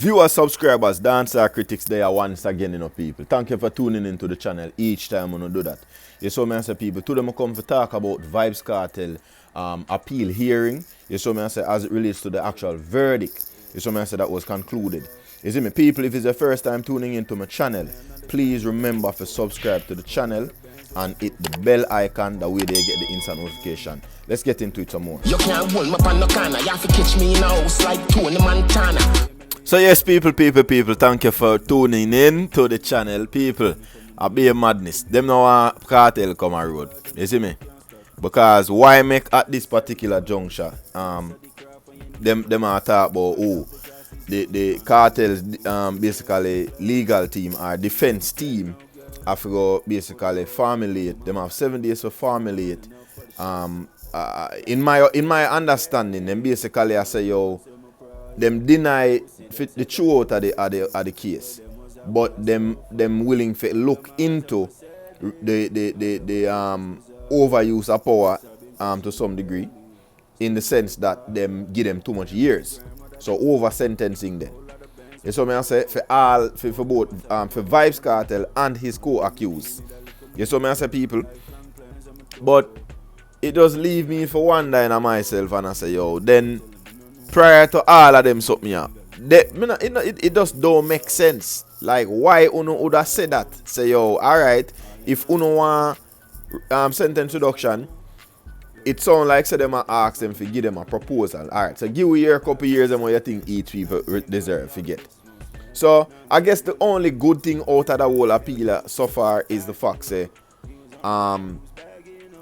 Viewers, subscribers, Dancehall Critics there once again, people. Thank you for tuning into the channel each time when you do that. You saw me say, people, today I come to talk about Vybz Kartel appeal hearing. You saw me say, as it relates to the actual verdict. You saw me say that was concluded. You see me, people, if it's the first time tuning into my channel, please remember to subscribe to the channel and hit the bell icon, that way they get the instant notification. Let's get into it some more. You can't hold me on no corner. You have to catch me in a house like Tony Montana. So yes, people, thank you for tuning in to the channel, people. I be a madness. Them now want Kartel come a road. You see me? Because why make at this particular juncture? Them are talk about the Kartel's basically legal team or defense team have to go basically formulate. Them have 7 days to formulate. In my understanding, them basically I say them deny the truth of the case, but them willing to look into the overuse of power to some degree, in the sense that them give them too much years, so over sentencing them. So me I say for both for Vybz Kartel and his co-accused. So me I say, people, but it does leave me for wondering myself, and I say then prior to all of them something up, it just don't make sense. Like, why uno would have said that? Say alright, if uno want sentence reduction, it sounds like say them ask them to give them a proposal. Alright, so give you a couple years and what you think each people deserve to get. So I guess the only good thing out of the whole appeal so far is the fact say them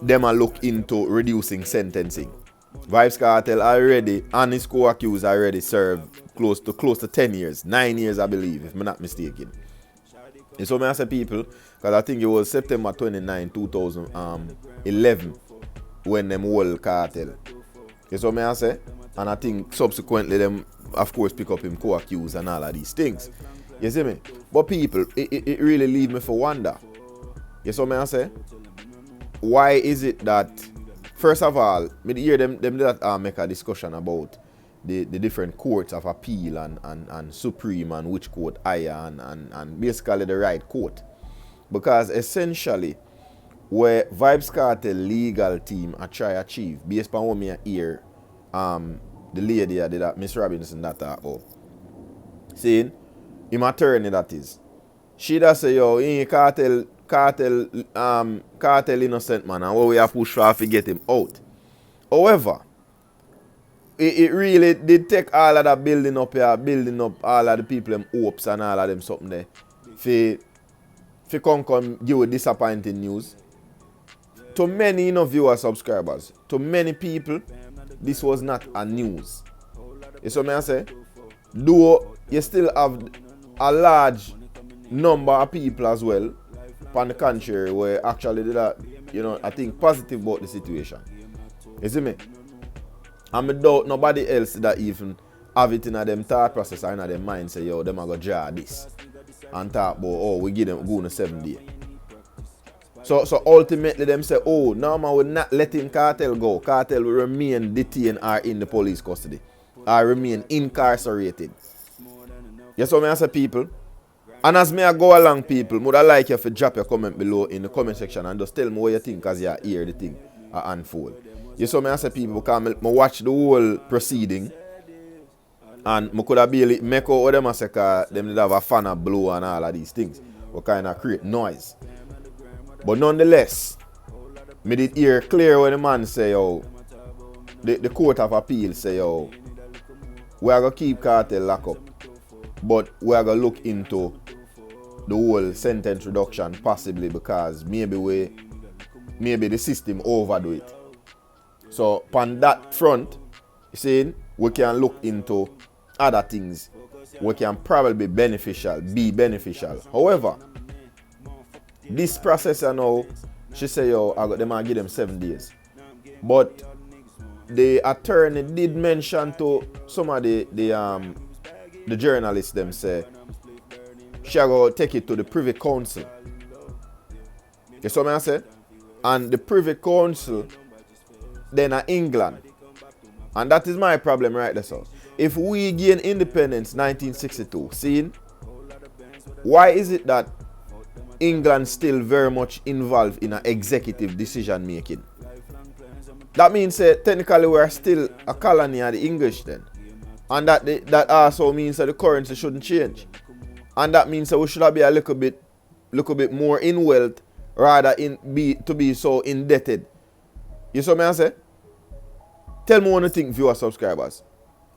a look into reducing sentencing. Vybz Kartel already and his co-accused already served close to 10 years, 9 years I believe, if I'm not mistaken. And so I say, people, because I think it was September 29, 2011 when them whole cartel. You so I say, and I think subsequently them of course pick up him co-accused and all of these things. You see me? But people, it really leaves me for wonder. You so I say, why is it that, first of all, me hear them that make a discussion about the different courts of appeal and supreme and which court higher and basically the right court. Because essentially, where Vybz Kartel legal team are try achieve, based on what me hear the lady that Miss Robinson that talk about. Seeing him attorney that is. She does say Kartel innocent man, and what we have push for to get him out. However, it really did take all of that building up all of the people them hopes and all of them something there for come give you disappointing news. To many viewers, subscribers, to many people, this was not a news. You see what I say? Though you still have a large number of people as well, on the contrary, where actually did that, I think positive about the situation. You see me? And I doubt nobody else that even have it in them thought process or in their mind say, them are going to draw this. And talk about, we give them go on a 7 day. So ultimately them say, now man will not letting Kartel go. Kartel will remain detained or in the police custody. Or remain incarcerated. You see what I say, people? And as me I go along, people, would I like you to drop your comment below in the comment section and just tell me what you think as you hear the thing unfold. You saw me I say, people, because I watch the whole proceeding and I could have barely make out what them I say, because them did have a fan of blow and all of these things, what kind of create noise. But nonetheless, me did hear clear when the man say, the court of appeal say, we are going to keep Kartel locked up, but we are going to look into the whole sentence reduction possibly because maybe the system overdo it. So on that front, you see, we can look into other things which can probably be beneficial. However, this process now, she say I got them and give them 7 days. But the attorney did mention to some of the journalists them say she go take it to the Privy Council. You see what I said? And the Privy Council then England. And that is my problem right there. So if we gain independence 1962, seeing, why is it that England still very much involved in an executive decision making? That means technically we are still a colony of the English then. And that also means that the currency shouldn't change. And that means that we should be a little bit more in wealth rather to be so indebted. You see what I say? Tell me what you think, viewer subscribers.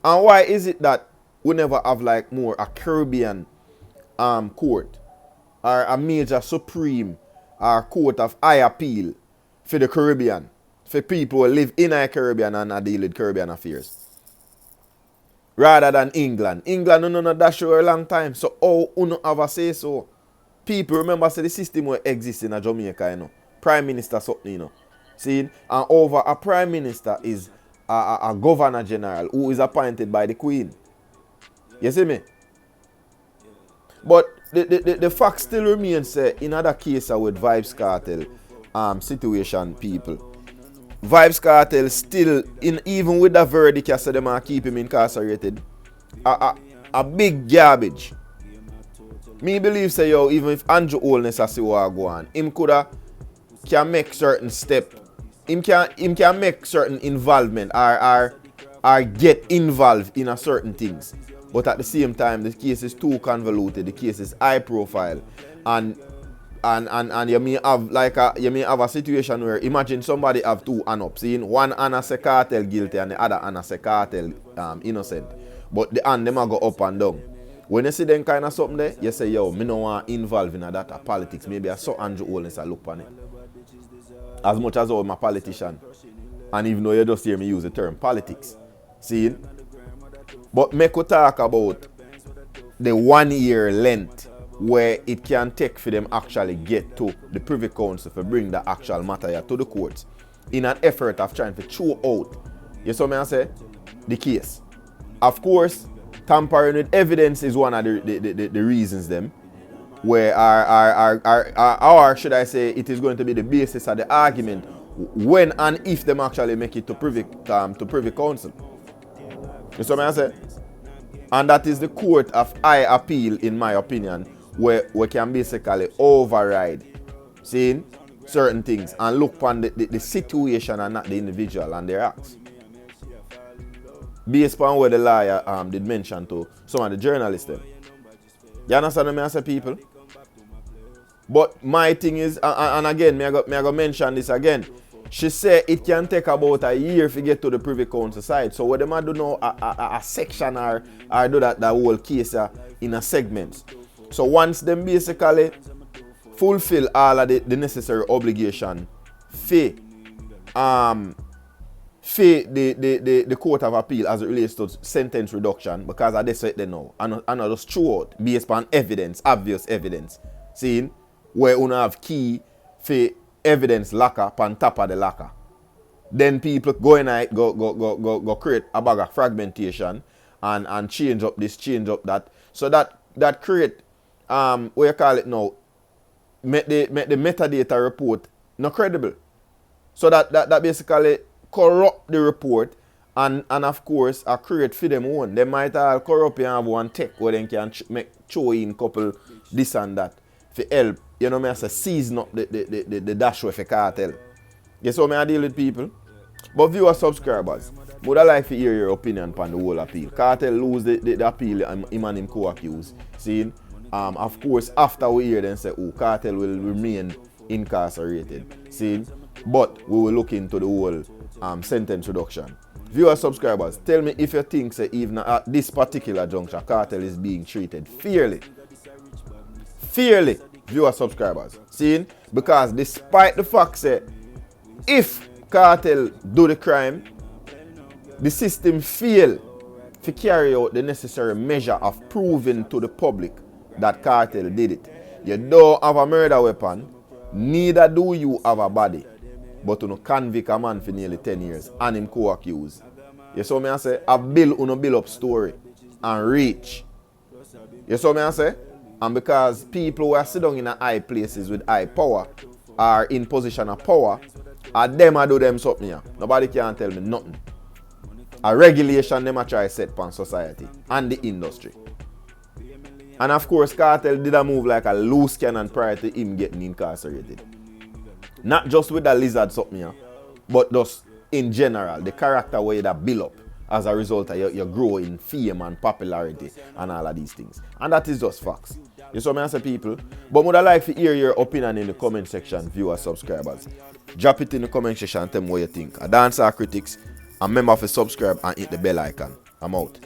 And why is it that we never have like more a Caribbean court or a major supreme or court of high appeal for the Caribbean, for people who live in the Caribbean and deal with Caribbean affairs, rather than England? England no that show a long time. So how you have a say so? People remember say the system will exist in Jamaica, you know. Prime Minister something, you know. See, and over a Prime Minister is a Governor General who is appointed by the Queen. You see me? But the fact still remains in other cases with Vybz Kartel situation, people. Vybz Kartel still, even with the verdict, you say them and keep him incarcerated, a big garbage. Me believe say yo, even if Andrew Holness has see what go on, him can make certain step. Him can make certain involvement or get involved in a certain things. But at the same time, the case is too convoluted, the case is high profile, and you may have a situation where imagine somebody have two hand up, seeing one hand say Kartel guilty and the other hand say Kartel innocent. But the hand them a go up and down. When you see them kind of something there, you say, yo, me no want involved in that politics. Maybe I saw Andrew Holness look on it. As much as I'm a politician. And even though you just hear me use the term politics. See? But make we talk about the 1 year length where it can take for them actually get to the Privy Council to bring the actual matter here to the courts in an effort of trying to throw out, you see what I say, the case. Of course, tampering with evidence is one of the reasons them where or should I say it is going to be the basis of the argument when and if them actually make it to Privy Council. You see what I say? And that is the court of high appeal, in my opinion, where we can basically override seeing certain things and look upon the situation and not the individual and their acts. Based on what the lawyer did mention to some of the journalists them. You understand what I say, people? But my thing is, and again, me I go mention this again. She said it can take about a year to get to the Privy Council side. So what they might do now, a section or do that whole case in a segment. So once them basically fulfill all of the necessary obligation for the Court of Appeal as it relates to sentence reduction, because I just said they know, and I just throw out based on evidence, obvious evidence, seeing where you have key for evidence locker on top of the locker. Then people go in and go create a bag of fragmentation and change up this, change up that. So that create what you call it now, make the metadata report not credible. So that basically corrupt the report and of course create for them own. They might all corrupt and have one tech where they can make show in couple this and that for help. You know me I say season up the dash with a cartel. You see how I deal with people? But viewers, subscribers, would I like to hear your opinion on the whole appeal. Kartel lose the appeal, him and him co-accused. See? Of course, after we hear them say, oh, Kartel will remain incarcerated. See? But we will look into the whole sentence reduction. Viewers, subscribers, tell me if you think say even at this particular juncture, Kartel is being treated fairly. Fairly, viewers, subscribers. See? Because despite the fact that if Kartel do the crime, the system fail to carry out the necessary measure of proving to the public that Kartel did it. You don't have a murder weapon, neither do you have a body. But you convict a man for nearly 10 years and him co-accused. You saw me I say, I build up story and reach. You saw me I say? And because people who are sitting in high places with high power are in position of power, and them I do them something here. Nobody can tell me nothing. a regulation them a try set upon society and the industry. And of course, Kartel did a move like a loose cannon prior to him getting incarcerated. Not just with the lizard something here, but just in general, the character where that build up as a result of your growing fame and popularity and all of these things. And that is just facts. You saw me answer people. But would I like to hear your opinion in the comment section, viewers, subscribers. Drop it in the comment section and tell me what you think. A Dancehall Critics, and remember to subscribe and hit the bell icon. I'm out.